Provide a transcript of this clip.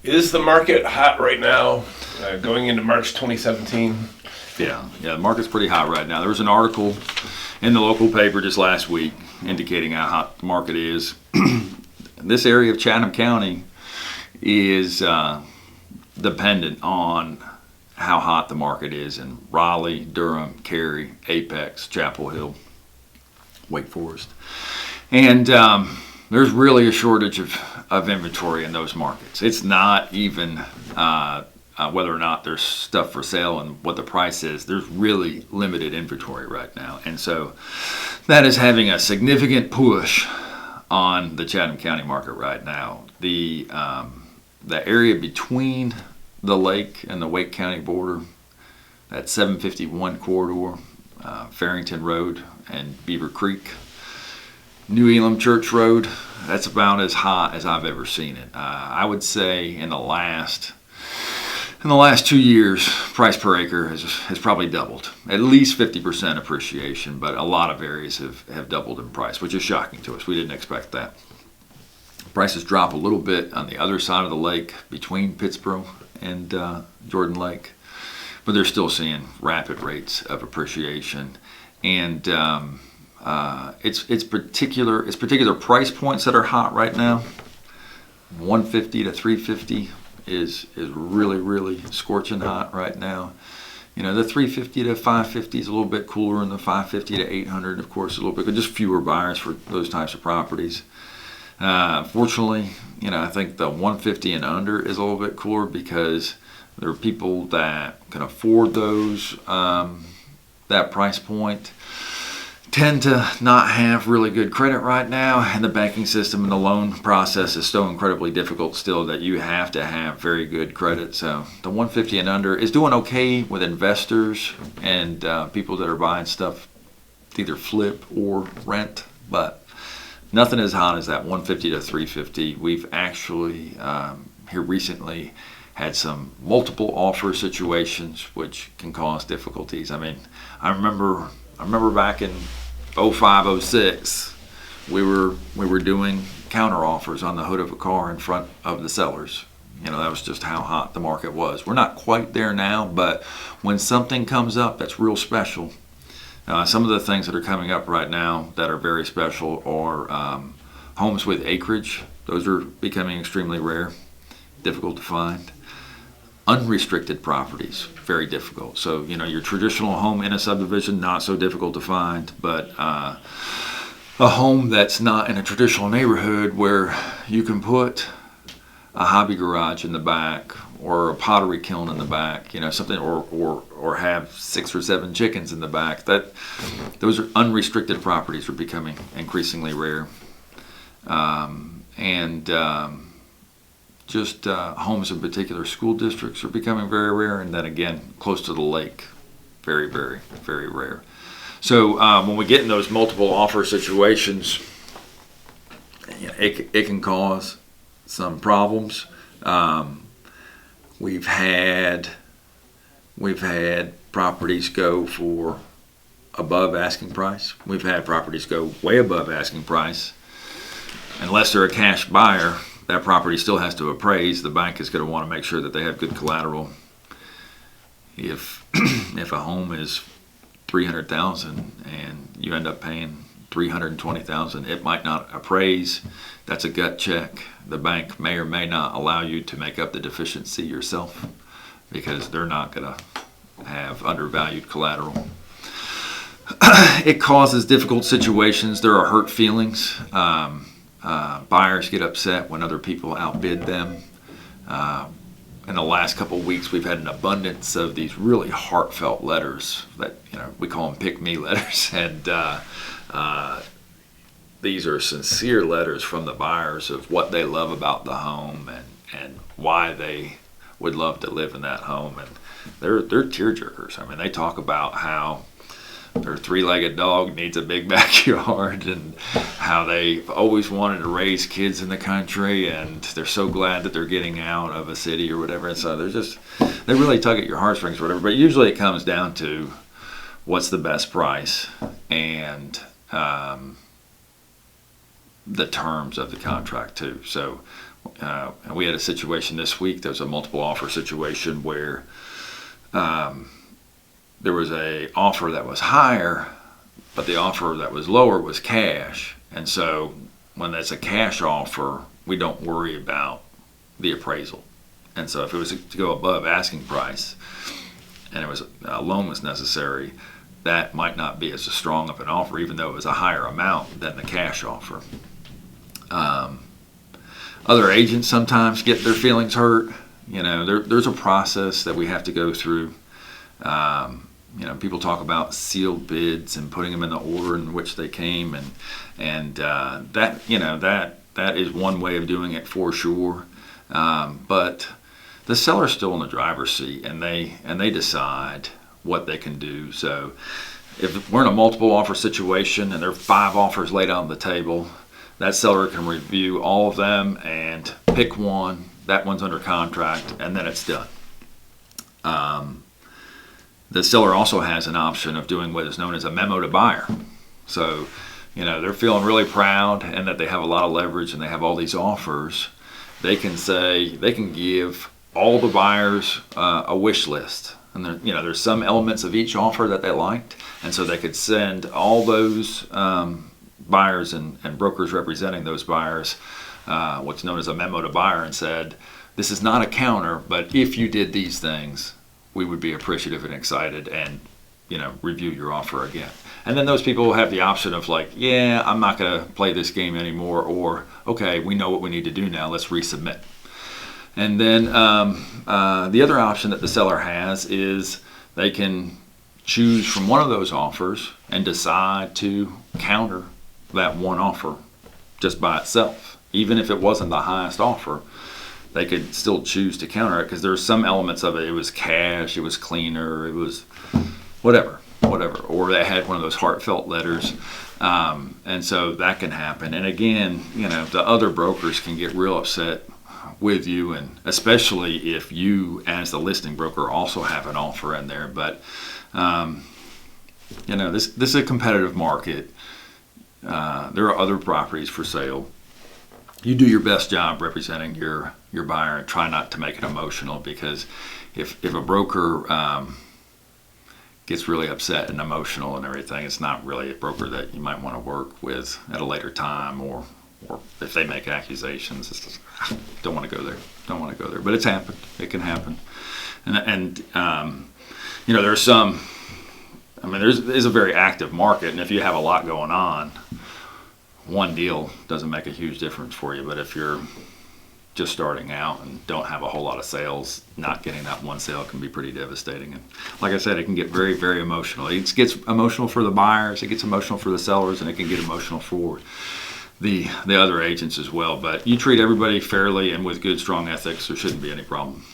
Is the market hot right now, going into March 2017? Yeah, the market's pretty hot right now. There was an article in the local paper just last week indicating how hot the market is. This area of Chatham County is dependent on how hot the market is in Raleigh, Durham, Cary, Apex, Chapel Hill, Wake Forest. And there's really a shortage of inventory in those markets. It's not even whether or not there's stuff for sale and what the price is. There's really limited inventory right now. And so that is having a significant push on the Chatham County market right now. The area between the lake and the Wake County border, that 751 corridor, Farrington Road and Beaver Creek, New Elam Church Road, that's about as hot as I've ever seen it. I would say in the last 2 years, price per acre has probably doubled. At least 50% appreciation, but a lot of areas have doubled in price, which is shocking to us. We didn't expect that. Prices drop a little bit on the other side of the lake between Pittsboro and Jordan Lake, but they're still seeing rapid rates of appreciation. And it's particular price points that are hot right now. 150 to 350 is really scorching hot right now. You know, the 350 to 550 is a little bit cooler, and the 550 to 800, of course, a little bit, but just fewer buyers for those types of properties. Fortunately, I think the 150 and under is a little bit cooler because there are people that can afford those, that price point, tend to not have really good credit right now, and the banking system and the loan process is so incredibly difficult still that you have to have very good credit. So the 150 and under is doing okay with investors and people that are buying stuff to either flip or rent, but nothing as hot as that 150 to 350. We've actually here recently had some multiple offer situations which can cause difficulties. I mean, I remember back in 05, 06, we were doing counter offers on the hood of a car in front of the sellers. That was just how hot the market was. We're not quite there now, but when something comes up that's real special, some of the things that are coming up right now that are very special are homes with acreage. Those are becoming extremely rare, difficult to find. Unrestricted properties, very difficult. So, your traditional home in a subdivision, not so difficult to find, but a home that's not in a traditional neighborhood where you can put a hobby garage in the back or a pottery kiln in the back, something, or have 6 or 7 chickens in the back. Those are unrestricted properties are becoming increasingly rare. Just homes in particular school districts are becoming very rare, and then again, close to the lake, very, very, very rare. So when we get in those multiple offer situations, it can cause some problems. We've had properties go for above asking price. We've had properties go way above asking price. Unless they're a cash buyer, that property still has to appraise. The bank is going to want to make sure that they have good collateral. If a home is $300,000 and you end up paying $320,000, it might not appraise. That's a gut check. The bank may or may not allow you to make up the deficiency yourself because they're not going to have undervalued collateral. It causes difficult situations. There are hurt feelings. Buyers get upset when other people outbid them. In the last couple of weeks, we've had an abundance of these really heartfelt letters that we call them pick me letters, and these are sincere letters from the buyers of what they love about the home and why they would love to live in that home, and they're tearjerkers. I mean, they talk about how their 3-legged dog needs a big backyard and how they've always wanted to raise kids in the country and they're so glad that they're getting out of a city or whatever. And so they really tug at your heartstrings or whatever. But usually it comes down to what's the best price and the terms of the contract too. So And we had a situation this week. There was a multiple offer situation where there was a offer that was higher, but the offer that was lower was cash. And so when that's a cash offer, we don't worry about the appraisal. And so if it was to go above asking price and it was a loan was necessary, that might not be as strong of an offer, even though it was a higher amount than the cash offer. Other agents sometimes get their feelings hurt. You know, there's a process that we have to go through. You know, people talk about sealed bids and putting them in the order in which they came, and that, you know, that is one way of doing it for sure. But the seller's still in the driver's seat, and they decide what they can do. So if we're in a multiple offer situation and there are 5 offers laid on the table, that seller can review all of them and pick one. That one's under contract, and then it's done. The seller also has an option of doing what is known as a memo to buyer. So, you know, they're feeling really proud and that they have a lot of leverage and they have all these offers. They can say, they can give all the buyers a wish list. And there, you know, there's some elements of each offer that they liked. And so they could send all those buyers and brokers representing those buyers what's known as a memo to buyer, and said, this is not a counter, but if you did these things, we would be appreciative and excited and, you know, review your offer again. And then those people have the option of like, yeah, I'm not going to play this game anymore, or okay, we know what we need to do now, let's resubmit. And then the other option that the seller has is they can choose from one of those offers and decide to counter that one offer just by itself. Even if it wasn't the highest offer, they could still choose to counter it, because there's some elements of it. It was cash, it was cleaner, it was whatever. Or they had one of those heartfelt letters. And so that can happen. And again, you know, the other brokers can get real upset with you, and especially if you as the listing broker also have an offer in there. But you know, this is a competitive market. There are other properties for sale. You do your best job representing your buyer, and try not to make it emotional, because if a broker gets really upset and emotional and everything, it's not really a broker that you might want to work with at a later time, or if they make accusations, it's just, don't want to go there. But it's happened. It can happen. And you know, there's some, I mean, there's a very active market, and if you have a lot going on, one deal doesn't make a huge difference for you. But if you're just starting out and don't have a whole lot of sales, not getting that one sale can be pretty devastating. And like I said, it can get very, very emotional. It gets emotional for the buyers, it gets emotional for the sellers, and it can get emotional for the other agents as well. But you treat everybody fairly and with good, strong ethics, there shouldn't be any problem.